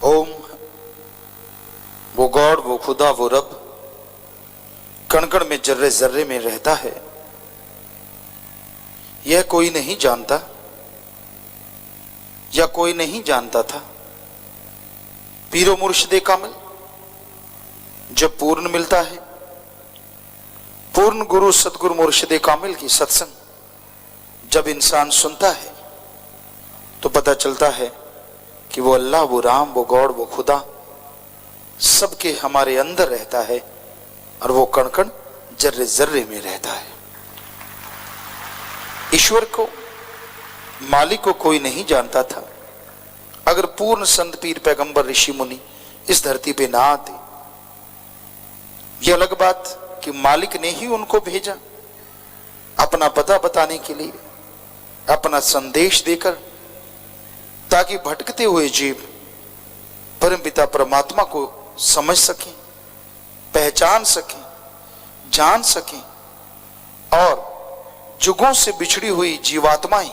ओम, वो गॉड, वो खुदा, वो रब कण कण में जर्रे जर्रे में रहता है, यह कोई नहीं जानता या कोई नहीं जानता था। पीरो मुर्शिदे कामिल जब पूर्ण मिलता है, पूर्ण गुरु सतगुरु मुर्शिदे कामिल की सत्संग जब इंसान सुनता है तो पता चलता है कि वो अल्लाह, वो राम, वो गॉड, वो खुदा सबके हमारे अंदर रहता है और वो कण कण जर्रे जर्रे में रहता है। ईश्वर को, मालिक को कोई नहीं जानता था अगर पूर्ण संत पीर पैगंबर ऋषि मुनि इस धरती पे ना आते। यह अलग बात कि मालिक ने ही उनको भेजा अपना पता बताने के लिए, अपना संदेश देकर, ताकि भटकते हुए जीव परमपिता परमात्मा को समझ सकें, पहचान सकें, जान सकें और जुगों से बिछड़ी हुई जीवात्माएं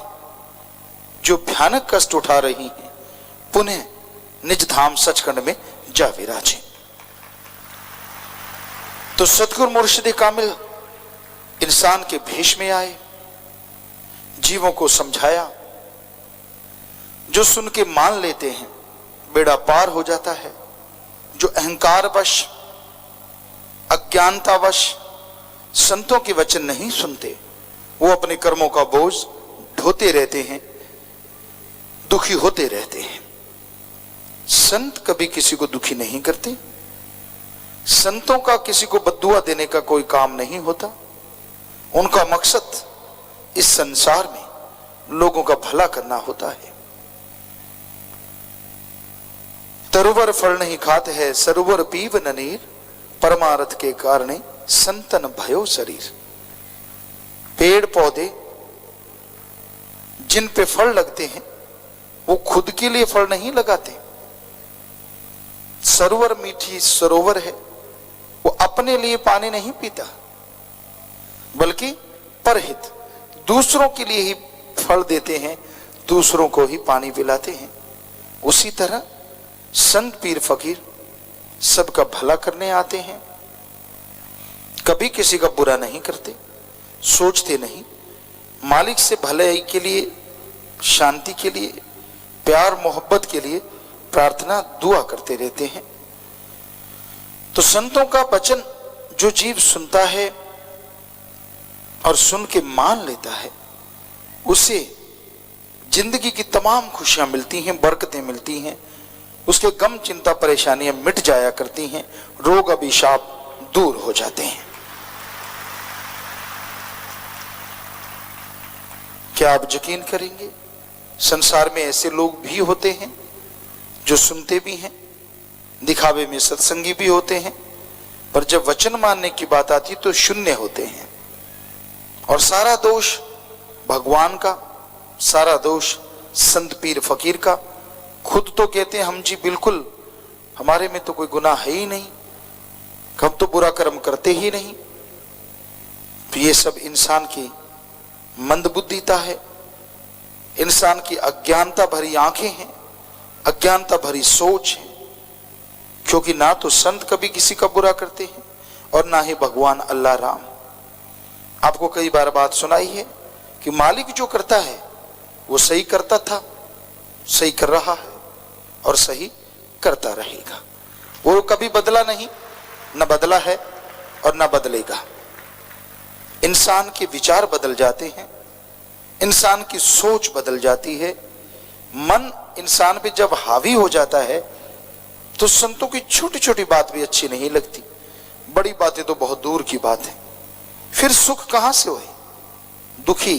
जो भयानक कष्ट उठा रही हैं पुनः निज धाम सचखंड में जा विराजें। तो सतगुरु मुर्शिदे कामिल इंसान के भेष में आए, जीवों को समझाया। जो सुन के मान लेते हैं बेड़ा पार हो जाता है। जो अहंकारवश, अज्ञानतावश संतों के वचन नहीं सुनते, वो अपने कर्मों का बोझ ढोते रहते हैं, दुखी होते रहते हैं। संत कभी किसी को दुखी नहीं करते। संतों का किसी को बद्दुआ देने का कोई काम नहीं होता। उनका मकसद इस संसार में लोगों का भला करना होता है। तरुवर फल नहीं खाते है, सरोवर पीव न नीर, परमार्थ के कारणे संतन भयो शरीर। पेड़ पौधे जिन पे फल लगते हैं वो खुद के लिए फल नहीं लगाते। सरोवर मीठी सरोवर है, वो अपने लिए पानी नहीं पीता बल्कि परहित दूसरों के लिए ही फल देते हैं, दूसरों को ही पानी पिलाते हैं। उसी तरह संत पीर फकीर सबका भला करने आते हैं, कभी किसी का बुरा नहीं करते, सोचते नहीं। मालिक से भलाई के लिए, शांति के लिए, प्यार मोहब्बत के लिए प्रार्थना दुआ करते रहते हैं। तो संतों का वचन जो जीव सुनता है और सुन के मान लेता है, उसे जिंदगी की तमाम खुशियां मिलती हैं, बरकतें मिलती हैं। उसके गम चिंता परेशानियां मिट जाया करती हैं, रोग अभिशाप दूर हो जाते हैं। क्या आप यकीन करेंगे, संसार में ऐसे लोग भी होते हैं जो सुनते भी हैं, दिखावे में सत्संगी भी होते हैं, पर जब वचन मानने की बात आती तो शून्य होते हैं। और सारा दोष भगवान का, सारा दोष संत पीर फकीर का। खुद तो कहते हैं हम जी बिल्कुल, हमारे में तो कोई गुनाह है ही नहीं, हम तो बुरा कर्म करते ही नहीं। तो ये सब इंसान की मंदबुद्धिता है, इंसान की अज्ञानता भरी आंखें हैं, अज्ञानता भरी सोच है। क्योंकि ना तो संत कभी किसी का बुरा करते हैं और ना ही भगवान अल्लाह राम। आपको कई बार बात सुनाई है कि मालिक जो करता है वो सही करता था, सही कर रहा है और सही करता रहेगा। वो कभी बदला नहीं, न बदला है और न बदलेगा। इंसान के विचार बदल जाते हैं, इंसान की सोच बदल जाती है। मन इंसान पे जब हावी हो जाता है तो संतों की छोटी छोटी बात भी अच्छी नहीं लगती, बड़ी बातें तो बहुत दूर की बात है। फिर सुख कहां से होए? दुखी,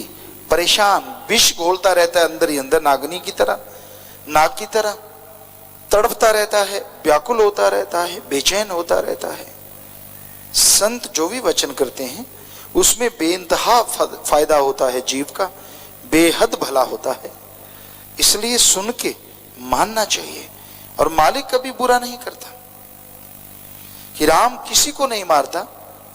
परेशान, विष घोलता रहता है अंदर ही अंदर, नागनी की तरह, नाग की तरह तड़पता रहता है, व्याकुल होता रहता है, बेचैन होता रहता है। संत जो भी वचन करते हैं उसमें बेइंतहा फायदा होता है जीव का, बेहद भला होता है। इसलिए सुन के मानना चाहिए। और मालिक कभी बुरा नहीं करता कि राम किसी को नहीं मारता,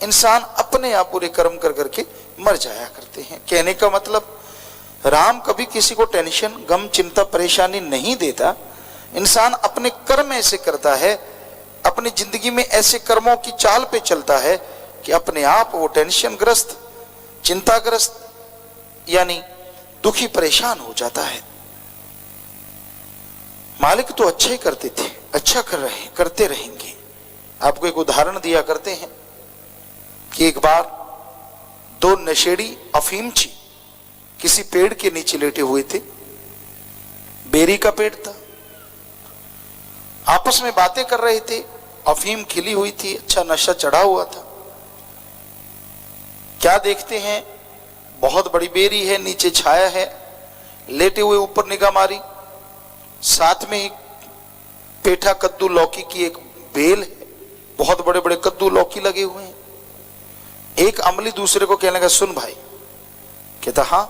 इंसान अपने आप बुरे कर्म कर करके मर जाया करते हैं। कहने का मतलब राम कभी किसी को टेंशन, गम, चिंता, परेशानी नहीं देता, इंसान अपने कर्म ऐसे करता है, अपनी जिंदगी में ऐसे कर्मों की चाल पे चलता है कि अपने आप वो टेंशन ग्रस्त, चिंताग्रस्त, यानी दुखी परेशान हो जाता है। मालिक तो अच्छा ही करते थे, अच्छा करते रहेंगे। आपको एक उदाहरण दिया करते हैं कि एक बार दो नशेड़ी अफीमची किसी पेड़ के नीचे लेटे हुए थे। बेरी का पेड़ था। आपस में बातें कर रहे थे। अफीम खिली हुई थी, अच्छा नशा चढ़ा हुआ था। क्या देखते हैं, बहुत बड़ी बेरी है, नीचे छाया है। लेटे हुए ऊपर निगाह मारी, साथ में ही पेठा कद्दू लौकी की एक बेल है, बहुत बड़े बड़े कद्दू लौकी लगे हुए हैं। एक अमली दूसरे को कहने लगा, सुन भाई। कहता हाँ।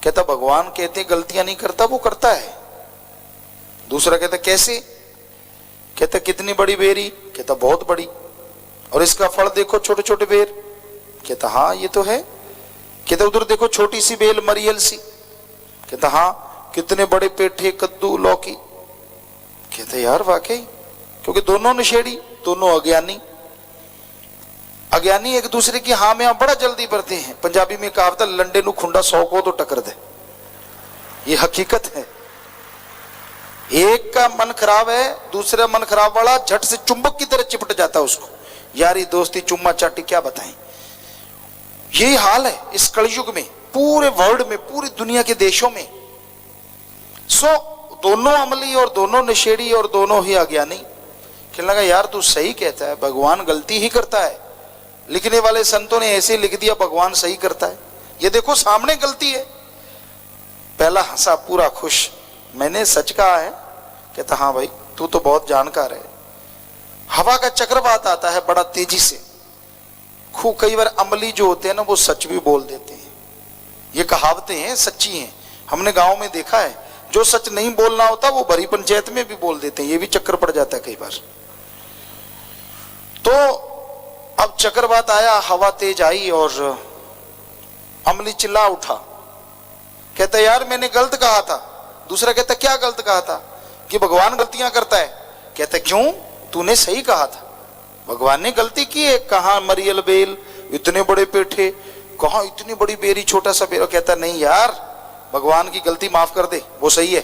कहता भगवान कहते गलतियां नहीं करता, वो करता है। दूसरा कहता कैसे? कहता कितनी बड़ी बेरी? कहता बहुत बड़ी। और इसका फल देखो, छोटे छोटे बेर। कहता हाँ ये तो है। कहता उधर देखो छोटी सी बेल, मरियल सी। कहता हाँ, कितने बड़े पेठे कद्दू लौकी। कहता यार वाकई, क्योंकि दोनों नशेड़ी, दोनों अज्ञानी। अज्ञानी एक दूसरे की हाँ में बड़ा जल्दी भरते हैं। पंजाबी में कहावत है, लंडे नु खुंडा 100 को तो टक्कर दे। ये हकीकत है। एक का मन खराब है, दूसरा मन खराब वाला झट से चुंबक की तरह चिपट जाता है उसको। यारी दोस्ती चुम्मा चाटी क्या बताएं। यही हाल है इस कलयुग में, पूरे वर्ल्ड में, पूरी दुनिया के देशों में। दोनों अमली और दोनों नशेड़ी और दोनों ही अज्ञानी। कहने लगा यार तू सही कहता है, भगवान गलती ही करता है। लिखने वाले संतों ने ऐसे लिख दिया, भगवान सही करता है। ये देखो सामने गलती है। पहला हंसा, पूरा खुश। मैंने सच कहा है? कहता हाँ भाई, तू तो बहुत जानकार है। हवा का चक्रवात आता है बड़ा तेजी से। खूब कई बार अमली जो होते हैं ना, वो सच भी बोल देते हैं। ये कहावतें हैं, सच्ची हैं। हमने गांव में देखा है, जो सच नहीं बोलना होता वो भरी पंचायत में भी बोल देते हैं। ये भी चक्कर पड़ जाता है कई बार। तो अब चक्रवात आया, हवा तेज आई और अमली चिल्ला उठा। कहता यार मैंने गलत कहा था। दूसरा कहता क्या गलत कहा था? कि भगवान गलतियां करता है। कहता क्यों? तूने सही कहा था, भगवान ने गलती की है। कहां मरियल बेल, इतने बड़े पेठे, कहां इतनी बड़ी बेरी, छोटा सा बेर। कहता नहीं यार, भगवान की गलती माफ कर दे, वो सही है।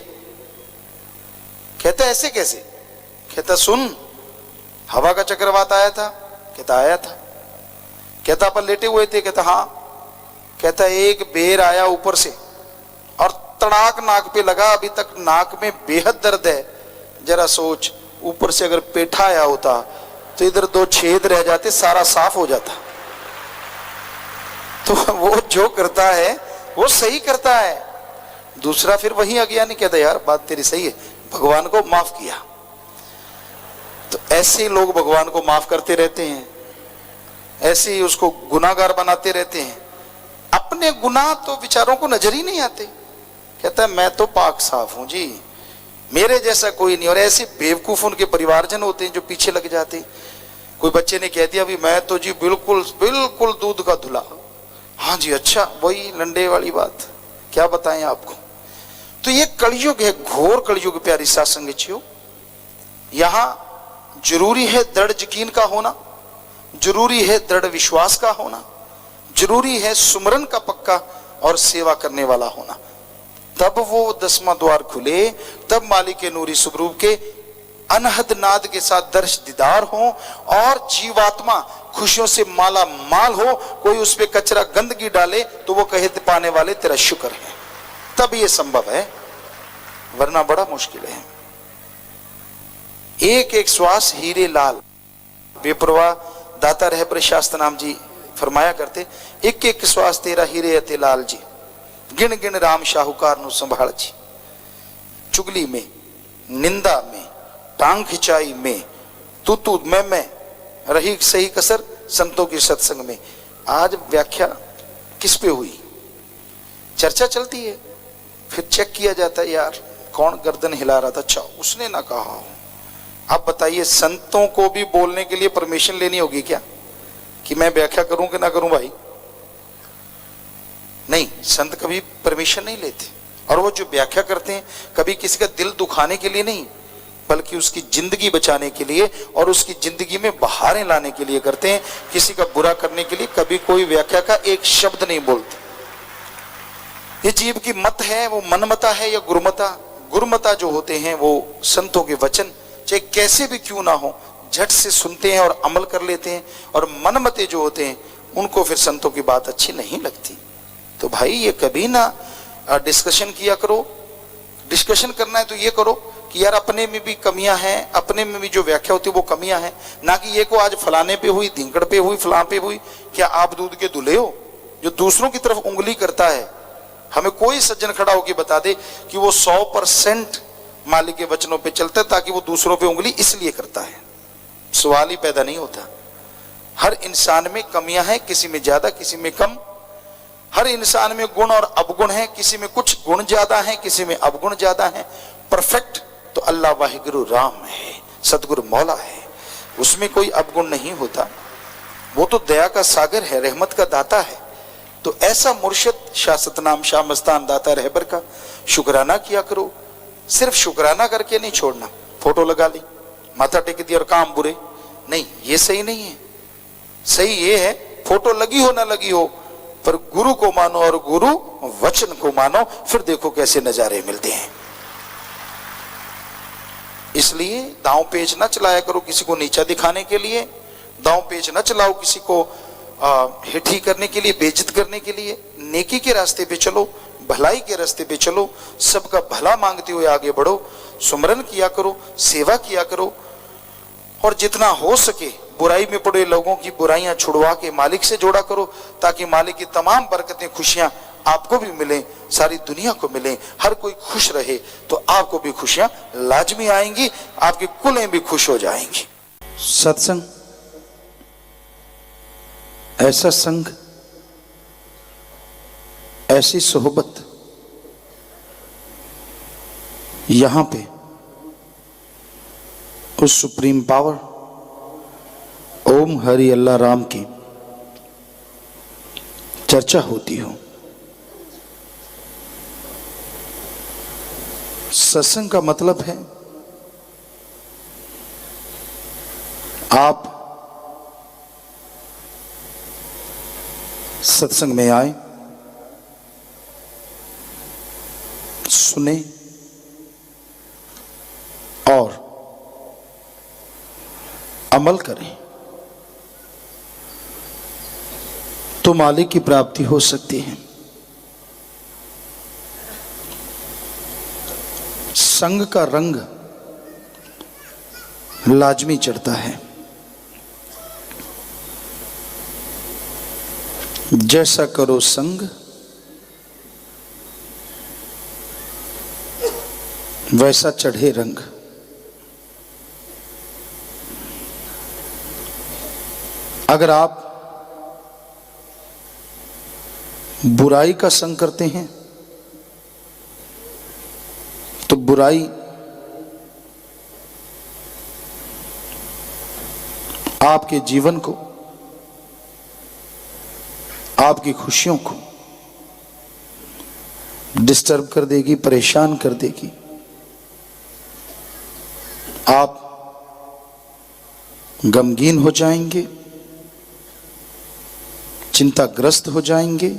कहता ऐसे कैसे? कहता सुन, हवा का चक्रवात आया था। कहता आया था। कहता अपन लेटे हुए थे। कहता हाँ। कहता एक बेर आया ऊपर से और तड़ाक नाक पे लगा। अभी तक नाक में बेहद दर्द है। जरा सोच, ऊपर से अगर पेठा आया होता तो इधर 2 छेद रह जाते, सारा साफ हो जाता। तो वो जो करता है वो सही करता है। दूसरा फिर वही अज्ञानी कहता यार बात तेरी सही है, भगवान को माफ किया। तो ऐसे लोग भगवान को माफ करते रहते हैं, ऐसे ही उसको गुनाहगार बनाते रहते हैं। अपने गुनाह तो विचारों को नजर ही नहीं आते। कहता है मैं तो पाक साफ हूं जी, मेरे जैसा कोई नहीं। और ऐसे बेवकूफ उनके परिवारजन होते हैं जो पीछे लग जाते। कोई बच्चे ने कह दिया भी मैं तो जी बिल्कुल बिल्कुल दूध का धुला। हाँ जी, अच्छा, वही लंडे वाली बात, क्या बताएं आपको। तो ये कलयुग है, घोर कलयुग प्यारी साध संगतियों। यहां जरूरी है दृढ़ यकीन का होना, जरूरी है दृढ़ विश्वास का होना, जरूरी है सुमरन का पक्का और सेवा करने वाला होना। तब वो 10वां द्वार खुले, तब मालिक नूरी स्वरूप के अनहद नाद के साथ दर्श दीदार हो और जीवात्मा खुशियों से माला माल हो। कोई उस पे कचरा गंदगी डाले तो वो कहे पाने वाले तेरा शुक्र है। तब ये संभव है, वरना बड़ा मुश्किल है। एक एक श्वास हीरे लाल, बेपरवाह दाता रहबर शास्त्र नाम जी फरमाया करते, एक एक श्वास तेरा हीरे अते लाल जी, गिन गिन राम शाहूकार नु संभाल जी। चुगली में, निंदा में, टांग खिंचाई में, तू तू मैं रही सही कसर संतों के सत्संग में। आज व्याख्या किस पे हुई? चर्चा चलती है, फिर चेक किया जाता है यार कौन गर्दन हिला रहा था, अच्छा उसने ना कहा हो। आप बताइए, संतों को भी बोलने के लिए परमिशन लेनी होगी क्या कि मैं व्याख्या करूं कि ना करूं? भाई नहीं, संत कभी परमिशन नहीं लेते। और वो जो व्याख्या करते हैं कभी किसी का दिल दुखाने के लिए नहीं, बल्कि उसकी जिंदगी बचाने के लिए और उसकी जिंदगी में बहारें लाने के लिए करते हैं, किसी का बुरा करने के लिए कभी कोई व्याख्या का एक शब्द नहीं बोलते। ये जीव की मत है, वो मनमता है या गुरुमता। गुरुमता जो होते हैं वो संतों के वचन चाहे कैसे भी क्यों ना हो झट से सुनते हैं और अमल कर लेते हैं, और मनमते जो होते हैं उनको फिर संतों की बात अच्छी नहीं लगती। तो भाई ये कभी ना डिस्कशन किया करो। डिस्कशन करना है तो ये करो कि यार अपने में भी कमियां हैं, अपने में भी जो व्याख्या होती है वो कमियां हैं, ना कि ये को आज फलाने पे हुई, धिंकड़ पे हुई, फलां पे हुई। क्या आप दूध के दूल्हे हो जो दूसरों की तरफ उंगली करता है? हमें कोई सज्जन खड़ा होकर बता दे कि वो 100% मालिक के वचनों पे चलता है ताकि वो दूसरों पे उंगली इसलिए करता है। सवाल ही पैदा नहीं होता। हर इंसान में कमियां हैं, किसी में ज्यादा किसी में कम। हर इंसान में गुण और अवगुण है, किसी में कुछ गुण ज्यादा है किसी में अवगुण ज्यादा है। परफेक्ट तो अल्लाह वाहिगुरु राम है, सतगुरु मौला है, उसमें कोई अवगुण नहीं होता। वो तो दया का सागर है, रहमत का दाता है। तो ऐसा मुर्शिद शाह सतनाम शाह मस्तान दाता रहबर का शुक्राना किया करो। सिर्फ शुक्राना करके नहीं छोड़ना, फोटो लगा ली, माथा टेक दिया और काम बुरे नहीं, ये सही नहीं है। सही ये है फोटो लगी हो ना लगी हो पर गुरु को मानो और गुरु वचन को मानो, फिर देखो कैसे नजारे मिलते हैं। इसलिए दांव पेच ना चलाया करो किसी को नीचा दिखाने के लिए, दांव पेच ना चलाओ किसी को हिठी करने के लिए, बेइज्जत करने के लिए। नेकी के रास्ते पे चलो, भलाई के रास्ते पे चलो, सबका भला मांगते हुए आगे बढ़ो, सुमरन किया करो, सेवा किया करो, और जितना हो सके बुराई में पड़े लोगों की बुराइयां छुड़वा के मालिक से जोड़ा करो, ताकि मालिक की तमाम बरकतें खुशियां आपको भी मिले, सारी दुनिया को मिले, हर कोई खुश रहे, तो आपको भी खुशियां लाजमी आएंगी, आपकी कुलें भी खुश हो जाएंगी। सत्संग ऐसा संग, ऐसी सोहबत, यहां पे उस सुप्रीम पावर ओम हरि अल्लाह राम की चर्चा होती हो। सत्संग का मतलब है आप सत्संग में आए, सुने और अमल करें तो मालिक की प्राप्ति हो सकती है। संग का रंग लाजमी चढ़ता है। जैसा करो संग वैसा चढ़े रंग। अगर आप बुराई का संग करते हैं तो बुराई आपके जीवन को, आपकी खुशियों को डिस्टर्ब कर देगी, परेशान कर देगी। आप गमगीन हो जाएंगे, चिंताग्रस्त हो जाएंगे।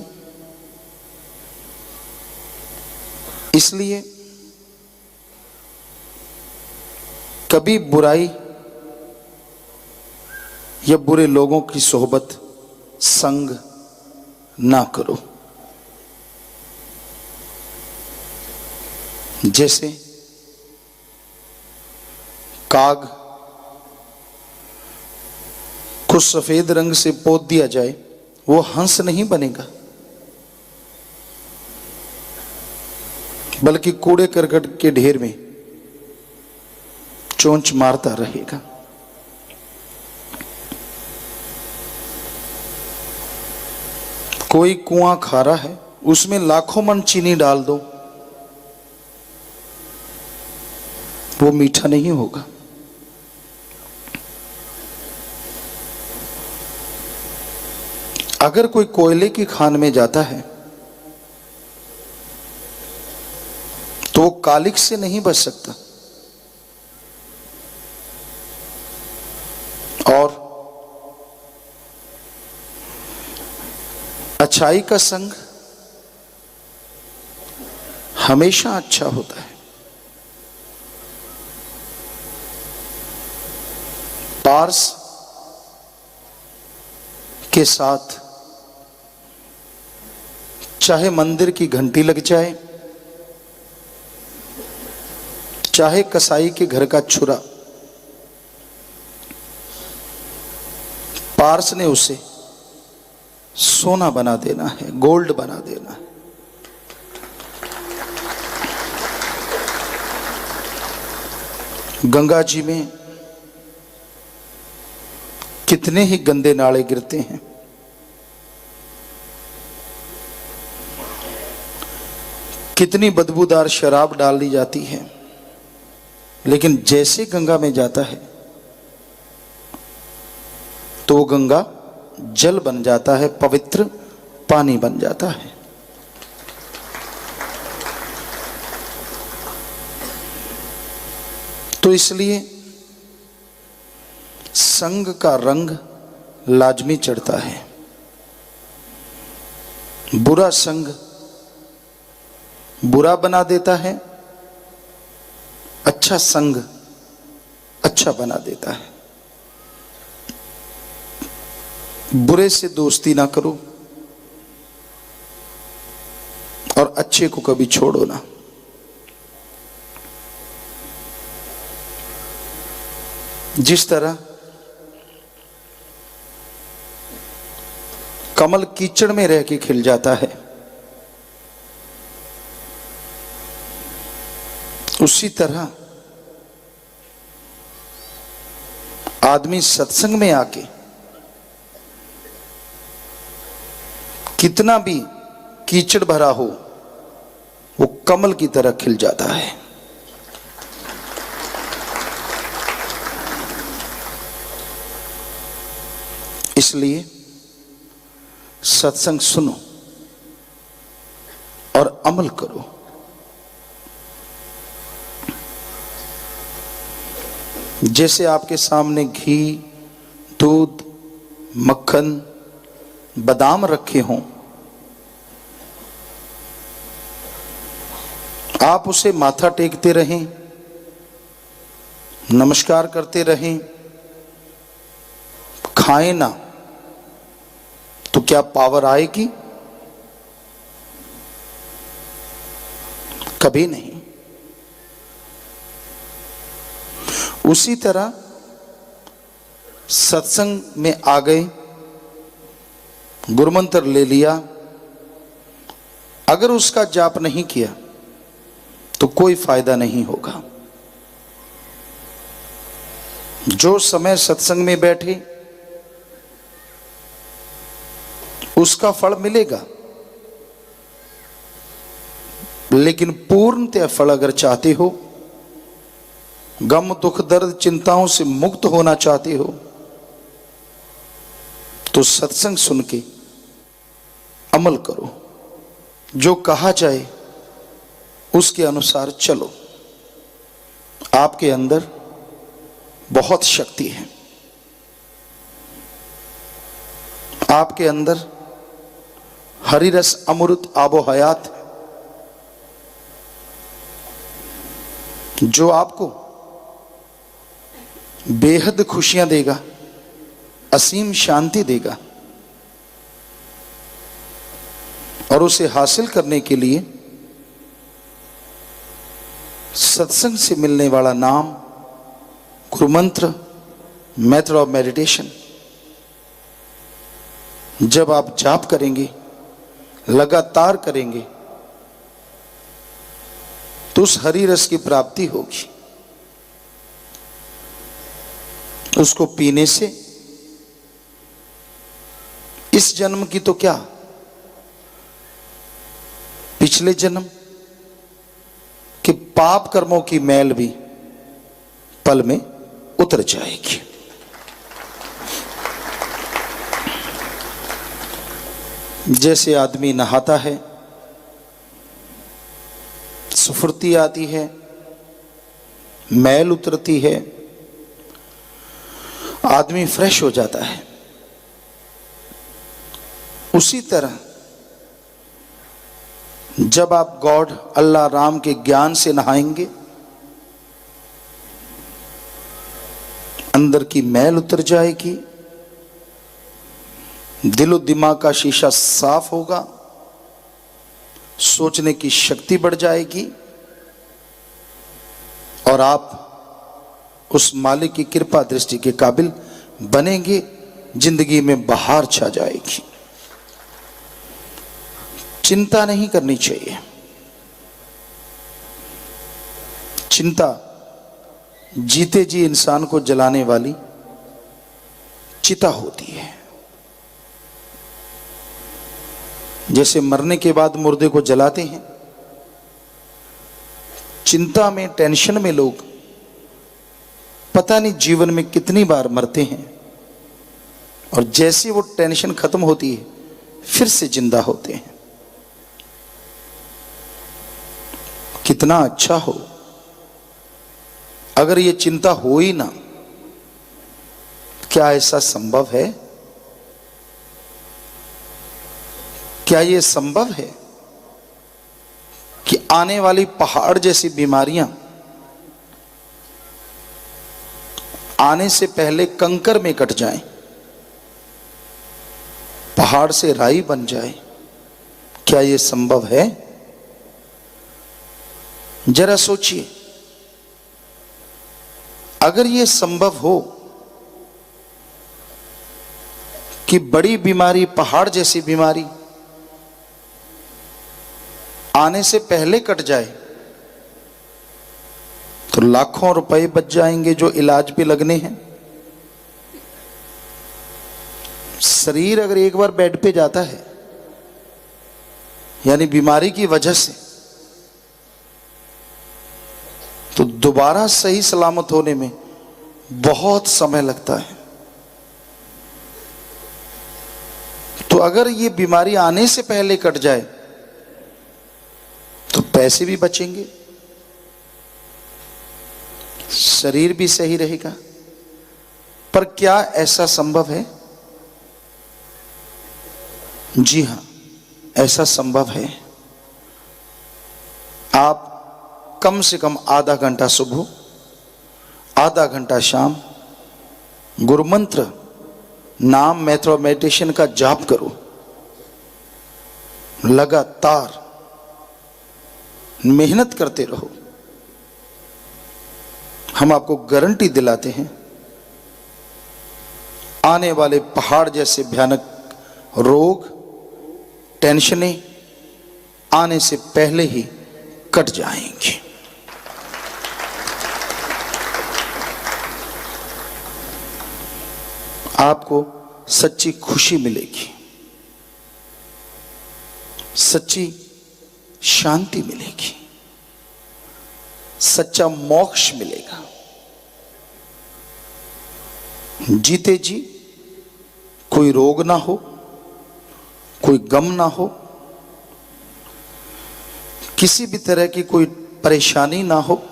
इसलिए कभी बुराई या बुरे लोगों की सोहबत, संग ना करो। जैसे काग को सफेद रंग से पोत दिया जाए, वो हंस नहीं बनेगा, बल्कि कूड़े करकट के ढेर में चोंच मारता रहेगा। कोई कुआं खारा है, उसमें लाखों मन चीनी डाल दो, वो मीठा नहीं होगा। अगर कोई कोयले की खान में जाता है कालिक से नहीं बच सकता। और अच्छाई का संग हमेशा अच्छा होता है। पार्स के साथ चाहे मंदिर की घंटी लग जाए, चाहे कसाई के घर का छुरा, पार्स ने उसे सोना बना देना है, गोल्ड बना देना है। गंगा जी में कितने ही गंदे नाले गिरते हैं, कितनी बदबूदार शराब डाल दी जाती है, लेकिन जैसे गंगा में जाता है तो वो गंगा जल बन जाता है, पवित्र पानी बन जाता है। तो इसलिए संग का रंग लाजमी चढ़ता है। बुरा संग बुरा बना देता है, अच्छा संग अच्छा बना देता है। बुरे से दोस्ती ना करो और अच्छे को कभी छोड़ो ना। जिस तरह कमल कीचड़ में रह के खिल जाता है, उसी तरह आदमी सत्संग में आके कितना भी कीचड़ भरा हो, वो कमल की तरह खिल जाता है। इसलिए सत्संग सुनो और अमल करो। जैसे आपके सामने घी, दूध, मक्खन, बादाम रखे हों, आप उसे माथा टेकते रहें, नमस्कार करते रहें, खाएं ना, तो क्या पावर आएगी? कभी नहीं। उसी तरह सत्संग में आ गए, गुरुमंत्र ले लिया, अगर उसका जाप नहीं किया तो कोई फायदा नहीं होगा। जो समय सत्संग में बैठे उसका फल मिलेगा, लेकिन पूर्णतः फल अगर चाहते हो, गम दुख दर्द चिंताओं से मुक्त होना चाहते हो, तो सत्संग सुन के अमल करो। जो कहा जाए उसके अनुसार चलो। आपके अंदर बहुत शक्ति है, आपके अंदर हरि रस अमृत आबो हयात है, जो आपको बेहद खुशियां देगा, असीम शांति देगा। और उसे हासिल करने के लिए सत्संग से मिलने वाला नाम, गुरुमंत्र, मेथड ऑफ मेडिटेशन, जब आप जाप करेंगे, लगातार करेंगे, तो उस हरि रस की प्राप्ति होगी। उसको पीने से इस जन्म की तो क्या, पिछले जन्म के पाप कर्मों की मैल भी पल में उतर जाएगी। जैसे आदमी नहाता है, स्फूर्ति आती है, मैल उतरती है, आदमी फ्रेश हो जाता है। उसी तरह जब आप गॉड अल्लाह राम के ज्ञान से नहाएंगे, अंदर की मैल उतर जाएगी, दिलो दिमाग का शीशा साफ होगा, सोचने की शक्ति बढ़ जाएगी और आप उस मालिक की कृपा दृष्टि के काबिल बनेंगे। जिंदगी में बहार छा जाएगी। चिंता नहीं करनी चाहिए। चिंता जीते जी इंसान को जलाने वाली चिता होती है। जैसे मरने के बाद मुर्दे को जलाते हैं, चिंता में, टेंशन में लोग पता नहीं जीवन में कितनी बार मरते हैं और जैसे वो टेंशन खत्म होती है फिर से जिंदा होते हैं। कितना अच्छा हो अगर ये चिंता हो ही ना। क्या ऐसा संभव है? क्या ये संभव है कि आने वाली पहाड़ जैसी बीमारियां आने से पहले कंकर में कट जाएं, पहाड़ से राई बन जाए? क्या ये संभव है? जरा सोचिए, अगर ये संभव हो कि बड़ी बीमारी, पहाड़ जैसी बीमारी आने से पहले कट जाए, तो लाखों रुपए बच जाएंगे जो इलाज पे लगने हैं। शरीर अगर एक बार बेड पे जाता है, यानी बीमारी की वजह से, तो दोबारा सही सलामत होने में बहुत समय लगता है। तो अगर ये बीमारी आने से पहले कट जाए तो पैसे भी बचेंगे, शरीर भी सही रहेगा। पर क्या ऐसा संभव है? जी हां, ऐसा संभव है। आप कम से कम आधा घंटा सुबह, आधा घंटा शाम गुरु मंत्र, नाम, मैथ्रो मेडिटेशन का जाप करो लगातार, मेहनत करते रहो। हम आपको गारंटी दिलाते हैं, आने वाले पहाड़ जैसे भयानक रोग, टेंशनें आने से पहले ही कट जाएंगी। आपको सच्ची खुशी मिलेगी, सच्ची शांति मिलेगी, सच्चा मोक्ष मिलेगा। जीते जी कोई रोग ना हो, कोई गम ना हो, किसी भी तरह की कोई परेशानी ना हो।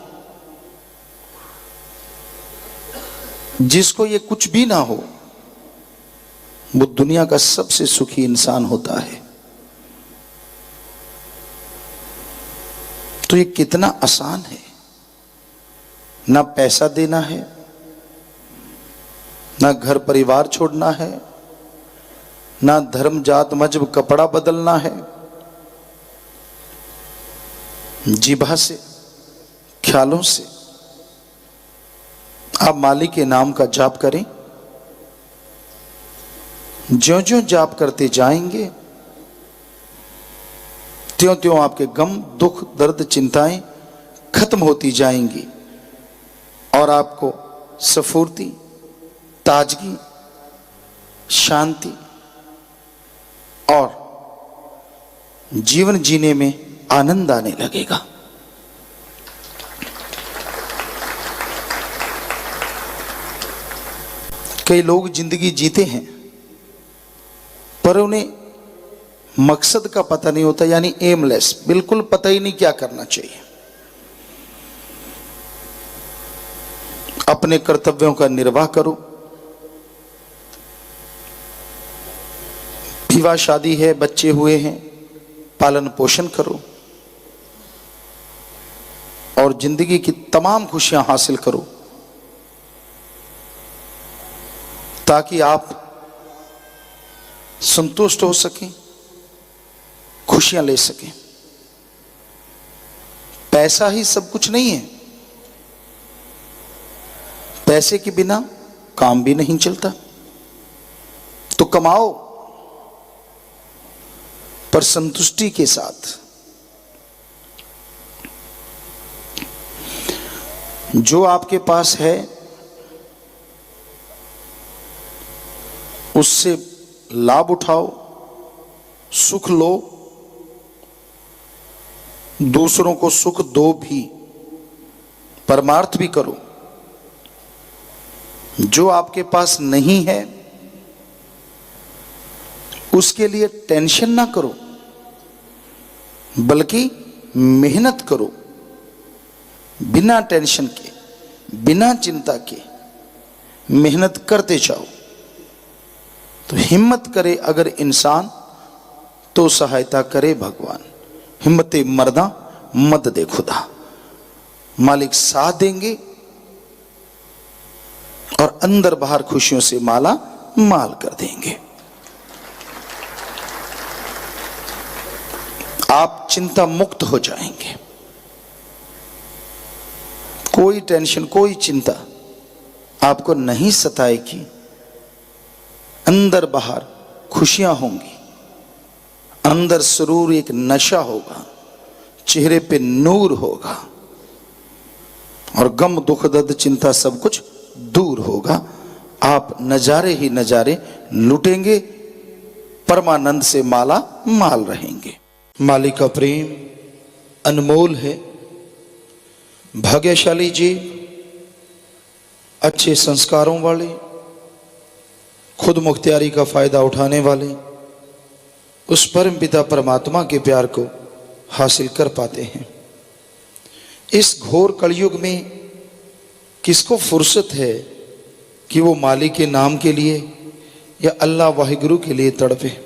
जिसको ये कुछ भी ना हो, वो दुनिया का सबसे सुखी इंसान होता है। तो ये कितना आसान है। ना पैसा देना है, ना घर परिवार छोड़ना है, ना धर्म, जात, मजहब, कपड़ा बदलना है। जिभा से, ख्यालों से आप मालिक के नाम का जाप करें। ज्यों-ज्यों जाप करते जाएंगे, त्यों-त्यों आपके गम, दुख, दर्द, चिंताएं खत्म होती जाएंगी और आपको स्फूर्ति, ताजगी, शांति और जीवन जीने में आनंद आने लगेगा। कई लोग जिंदगी जीते हैं पर उन्हें मकसद का पता नहीं होता, यानी एमलेस, बिल्कुल पता ही नहीं क्या करना चाहिए। अपने कर्तव्यों का निर्वाह करो। विवाह शादी है, बच्चे हुए हैं, पालन पोषण करो और जिंदगी की तमाम खुशियां हासिल करो, ताकि आप संतुष्ट हो सकें, खुशियां ले सकें। पैसा ही सब कुछ नहीं है। पैसे के बिना काम भी नहीं चलता। तो कमाओ, पर संतुष्टि के साथ। जो आपके पास है उससे लाभ उठाओ, सुख लो, दूसरों को सुख दो भी, परमार्थ भी करो। जो आपके पास नहीं है उसके लिए टेंशन ना करो, बल्कि मेहनत करो, बिना टेंशन के, बिना चिंता के मेहनत करते जाओ। तो हिम्मत करे अगर इंसान तो सहायता करे भगवान। हिम्मते मर्दा मद दे खुदा। मालिक साथ देंगे और अंदर बाहर खुशियों से माला माल कर देंगे। आप चिंता मुक्त हो जाएंगे। कोई टेंशन, कोई चिंता आपको नहीं सताएगी। अंदर बाहर खुशियां होंगी, अंदर सुरूर एक नशा होगा, चेहरे पे नूर होगा और गम दुख दर्द चिंता सब कुछ दूर होगा। आप नजारे ही नजारे लुटेंगे, परमानंद से माला माल रहेंगे। मालिक का प्रेम अनमोल है। भाग्यशाली जी, अच्छे संस्कारों वाले, खुद मुख्तियारी का फायदा उठाने वाले उस परम पिता परमात्मा के प्यार को हासिल कर पाते हैं। इस घोर कलयुग में किसको फुर्सत है कि वो मालिक के नाम के लिए या अल्लाह वाहिगुरु के लिए तड़पे।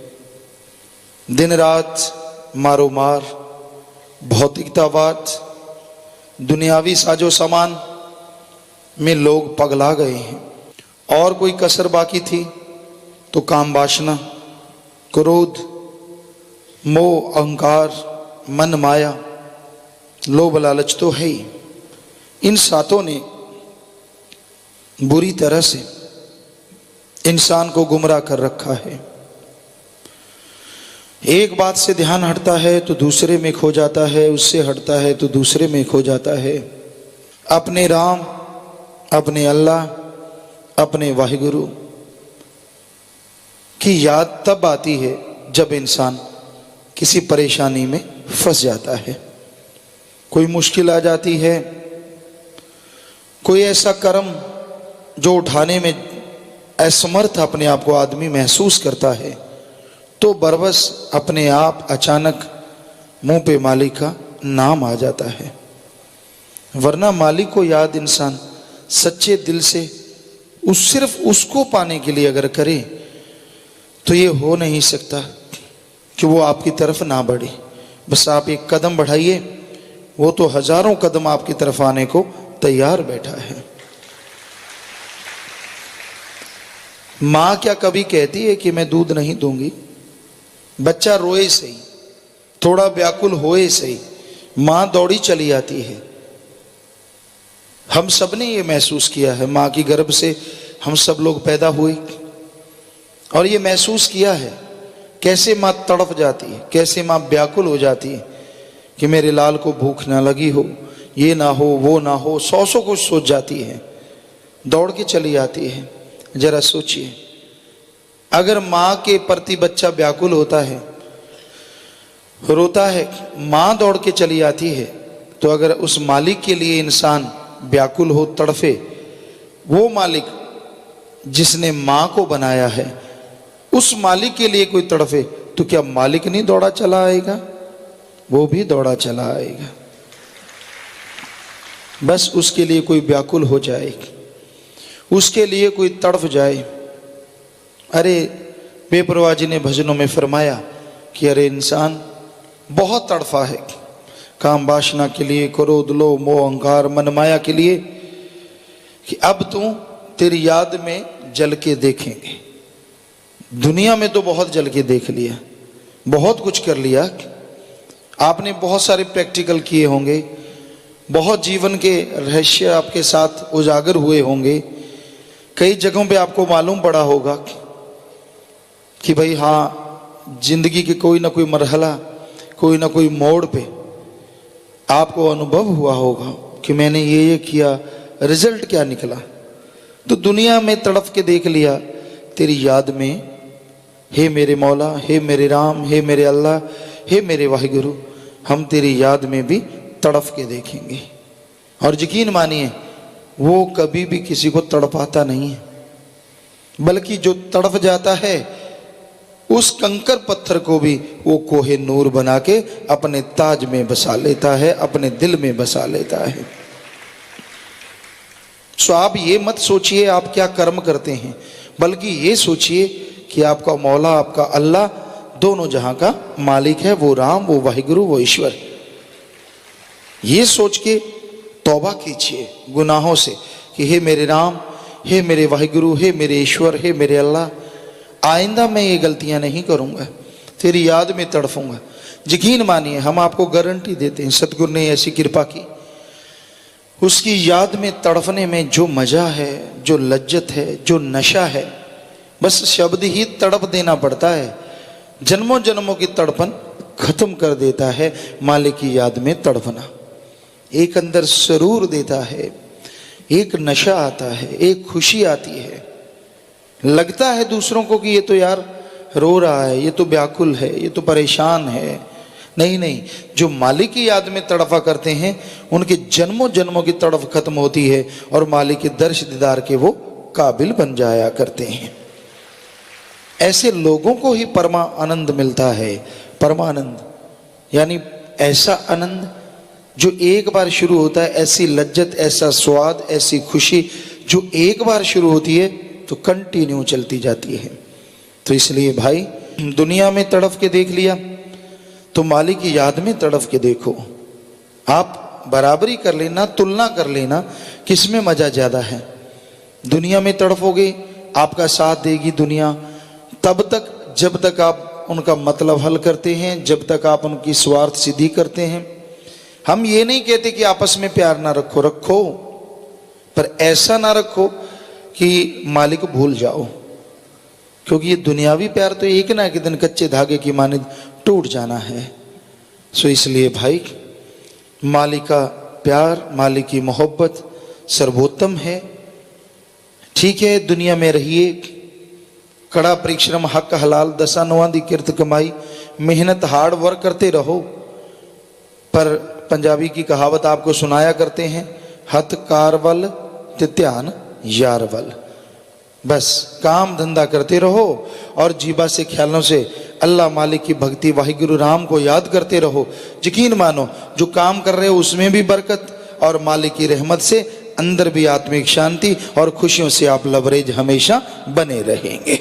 दिन रात मारो मार, भौतिकतावाद, दुनियावी साजो सामान में लोग पगला गए हैं। और कोई कसर बाकी थी तो काम वासना, क्रोध, मोह, अहंकार, मन माया, लोभ लालच तो है ही। इन सातों ने बुरी तरह से इंसान को गुमराह कर रखा है। एक बात से ध्यान हटता है तो दूसरे में खो जाता है, उससे हटता है तो दूसरे में खो जाता है। अपने राम, अपने अल्लाह, अपने वाहिगुरु की याद तब आती है जब इंसान किसी परेशानी में फंस जाता है, कोई मुश्किल आ जाती है, कोई ऐसा कर्म जो उठाने में असमर्थ अपने आप को आदमी महसूस करता है, तो बरबस अपने आप अचानक मुंह पे मालिक का नाम आ जाता है। वरना मालिक को याद इंसान सच्चे दिल से सिर्फ उसको पाने के लिए अगर करे तो ये हो नहीं सकता कि वो आपकी तरफ ना बढ़े। बस आप एक कदम बढ़ाइए, वो तो हजारों कदम आपकी तरफ आने को तैयार बैठा है। माँ क्या कभी कहती है कि मैं दूध नहीं दूंगी? बच्चा रोए सही, थोड़ा व्याकुल होए सही, माँ दौड़ी चली आती है। हम सब ने ये महसूस किया है, माँ की गर्भ से हम सब लोग पैदा हुए और ये महसूस किया है कैसे माँ तड़प जाती है, कैसे माँ व्याकुल हो जाती है कि मेरे लाल को भूख ना लगी हो, ये ना हो, वो ना हो, सौ कुछ सोच जाती है, दौड़ के चली आती है। जरा सोचिए, अगर माँ के प्रति बच्चा व्याकुल होता है, रोता है, माँ दौड़ के चली आती है, तो अगर उस मालिक के लिए इंसान व्याकुल हो, तड़फे, वो मालिक जिसने माँ को बनाया है उस मालिक के लिए कोई तड़फे, तो क्या मालिक नहीं दौड़ा चला आएगा? वो भी दौड़ा चला आएगा। बस उसके लिए कोई व्याकुल हो जाए, उसके लिए कोई तड़फ जाए। अरे बेपरवाह जी ने भजनों में फरमाया कि अरे इंसान बहुत तड़फा है काम वासना के लिए, क्रोध लोभ मोह अहंकार मन माया के लिए, कि अब तू तेरी याद में जल के देखेंगे। दुनिया में तो बहुत जल के देख लिया, बहुत कुछ कर लिया, आपने बहुत सारे प्रैक्टिकल किए होंगे, बहुत जीवन के रहस्य आपके साथ उजागर हुए होंगे, कई जगहों पे आपको मालूम पड़ा होगा कि भाई हाँ, जिंदगी के कोई ना कोई मरहला, कोई ना कोई मोड़ पे आपको अनुभव हुआ होगा कि मैंने ये किया, रिजल्ट क्या निकला। तो दुनिया में तड़प के देख लिया, तेरी याद में हे मेरे मौला, हे मेरे राम, हे मेरे अल्लाह, हे मेरे वाहिगुरु, हम तेरी याद में भी तड़प के देखेंगे। और यकीन मानिए वो कभी भी किसी को तड़पाता नहीं है, बल्कि जो तड़प जाता है उस कंकर पत्थर को भी वो कोहे नूर बना के अपने ताज में बसा लेता है, अपने दिल में बसा लेता है। सो आप ये मत सोचिए आप क्या कर्म करते हैं, बल्कि ये सोचिए कि आपका मौला, आपका अल्लाह दोनों जहां का मालिक है, वो राम, वो वाहिगुरु, वो ईश्वर। ये सोच के तौबा कीजिए गुनाहों से कि हे मेरे राम, हे मेरे वाहिगुरु, हे मेरे ईश्वर, हे मेरे अल्लाह, आइंदा मैं ये गलतियां नहीं करूंगा, तेरी याद में तड़फूंगा। यकीन मानिए हम आपको गारंटी देते हैं, सतगुरु ने ऐसी कृपा की, उसकी याद में तड़फने में जो मजा है, जो लज्जत है, जो नशा है, बस शब्द ही तड़प देना पड़ता है। जन्मों जन्मों की तड़पन खत्म कर देता है मालिक की याद में तड़पना। एक अंदर सरूर देता है, एक नशा आता है, एक खुशी आती है। लगता है दूसरों को कि ये तो यार रो रहा है, ये तो व्याकुल है, ये तो परेशान है। नहीं नहीं, जो मालिक की याद में तड़फा करते हैं उनके जन्मों जन्मों की तड़फ खत्म होती है और मालिक के दर्श दीदार के वो काबिल बन जाया करते हैं। ऐसे लोगों को ही परमा आनंद मिलता है। परमानंद यानी ऐसा आनंद जो एक बार शुरू होता है, ऐसी लज्जत, ऐसा स्वाद, ऐसी खुशी जो एक बार शुरू होती है तो कंटिन्यू चलती जाती है। तो इसलिए भाई, दुनिया में तड़फ के देख लिया तो मालिक की याद में तड़फ के देखो। आप बराबरी कर लेना, तुलना कर लेना किस में मजा ज्यादा है। दुनिया में तड़फोगे, आपका साथ देगी दुनिया तब तक जब तक आप उनका मतलब हल करते हैं, जब तक आप उनकी स्वार्थ सिद्धि करते हैं। हम ये नहीं कहते कि आपस में प्यार ना रखो, रखो, पर ऐसा ना रखो कि मालिक भूल जाओ, क्योंकि ये दुनियावी प्यार तो एक ना एक दिन कच्चे धागे की मानिंद टूट जाना है। सो इसलिए भाई, मालिक का प्यार, मालिक की मोहब्बत सर्वोत्तम है। ठीक है, दुनिया में रहिए, कड़ा परिश्रम, हक हलाल, दसा नौवां दी किरत कमाई, मेहनत, हार्ड वर्क करते रहो। पर पंजाबी की कहावत आपको सुनाया करते हैं, हथ कार वल ते ध्यान यार वल। बस काम धंधा करते रहो और जीबा से ख्यालों से अल्लाह मालिक की भक्ति, वाहिगुरु राम को याद करते रहो। यकीन मानो जो काम कर रहे हो उसमें भी बरकत और मालिक की रहमत से अंदर भी आत्मिक शांति और खुशियों से आप लबरेज हमेशा बने रहेंगे।